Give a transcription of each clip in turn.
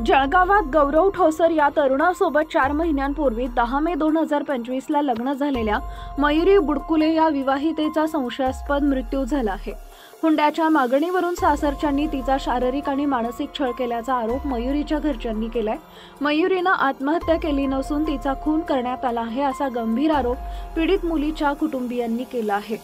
जळगावात गौरव ठोसर या तरुणासोबत 4 महिन्यांपूर्वी 10 मे 2025 ला लग्न झालेल्या मयुरी बुडकुले या विवाहितेचा संशयास्पद मृत्यू झाला आहे। हुंड्याच्या मागणीवरून सासरच्यांनी तिचा शारीरिक आणि मानसिक छळ केल्याचा आरोप मयुरीच्या घरच्यांनी केलाय। मयुरीने आत्महत्या केली नसून तिचा खून करण्यात आला आहे असा गंभीर आरोप पीडित मुलीच्या कुटुंबियांनी केला आहे।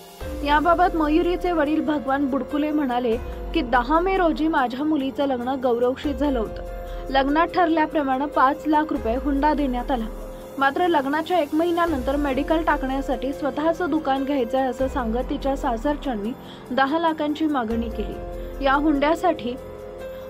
याबाबत मयुरीचे वडील भगवान बुडकुले म्हणाले की 10 मे रोजी माझ्या मुलीचं लग्न गौरवशी झालं होतं। लग्नात ठरल्याप्रमाणे 5 लाख रुपये हुंडा देण्यात आला। मात्र लग्नाच्या 1 महिन्यानंतर मेडिकल टाकण्यासाठी स्वतःचं दुकान घ्यायचं आहे असं सांगत तिच्या सासरच्यांनी 10 लाखांची मागणी केली। या हुंड्यासाठी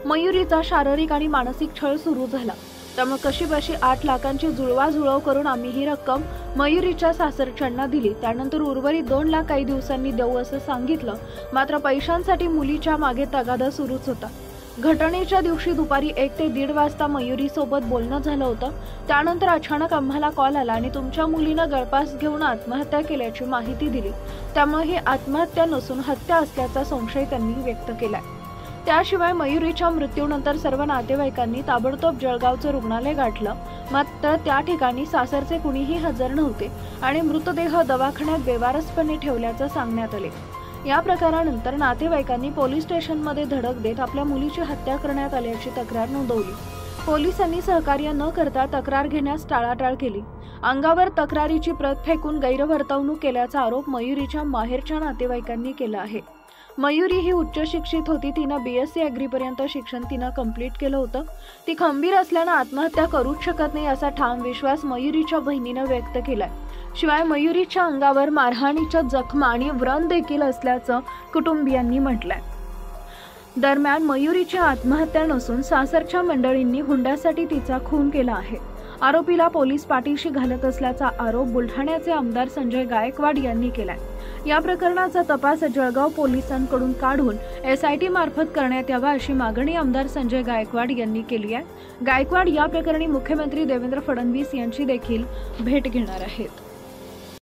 मयुरीचा शारीरिक आणि मानसिक छळ सुरू झाला। त्यामुळे कशीबशी 8 लाखांची जुळवाजुळव करून आम्ही ही रक्कम मयुरीच्या सासरच्यांना दिली। त्यानंतर उर्वरित 2 लाख काही दिवसांनी देऊ असं सांगितलं। मात्र पैशांसाठी मुलीच्या मागे तगादा सुरूच होता। घटनेच्या दिवशी दुपारी 1 ते 1:30 वाजता मयुरी सोबत बोलणं झालं होतं। त्यानंतर अचानक आम्हाला कॉल आला आणि तुमच्या मुलीनं गळफास घेऊन आत्महत्या केल्याची माहिती दिली। त्यामुळे ही आत्महत्या नसून हत्या असल्याचा संशय त्यांनी व्यक्त केलाय। त्याशिवाय मयुरीच्या मृत्यूनंतर सर्व नातेवाईकांनी ताबडतोब जळगावचं रुग्णालय गाठलं। मात्र त्या ठिकाणी सासरचे कुणीही हजर नव्हते आणि मृतदेह दवाखान्यात बेवारसपणे ठेवल्याचं सांगण्यात आले। या प्रकारानंतर नातेवाईकांनी पोलीस स्टेशनमध्ये धडक देत आपल्या मुलीची हत्या करण्यात आल्याची तक्रार नोंदवली। पोलिसांनी सहकार्य न करता तक्रार घेण्यास टाळाटाळ केली। अंगावर तक्रारीची प्रत फेकून गैरवर्तवणूक केल्याचा आरोप मयुरीच्या माहेरच्या नातेवाईकांनी केला आहे। मयुरी ही उच्च शिक्षित होती। तिनं BSc ॲग्री पर्यंत शिक्षण तिनं कंप्लीट केलं होतं। ती खंबीर असल्यानं आत्महत्या करूच शकत नाही असा ठाम विश्वास मयुरीच्या बहिणीनं व्यक्त केलाय। शिवाय मयुरीच्या अंगावर मारहाणीच्या जखमा आणि व्रण देखील असल्याचं कुटुंबियांनी म्हटलंय। दरम्यान मयुरीची आत्महत्या नसून सासरच्या मंडळींनी हुंड्यासाठी तिचा खून केला आहे। आरोपीला पोलीस पाठीशी घालत असल्याचा आरोप बुलढाण्याचे आमदार संजय गायकवाड यांनी केलाय। या प्रकरणाचा तपास जळगाव पोलिसांकडून काढून SIT मार्फत करण्यात यावा अशी मागणी आमदार संजय गायकवाड यांनी केली आहे। गायकवाड या प्रकरणी मुख्यमंत्री देवेंद्र फडणवीस यांची देखील भेट घेणार आहेत।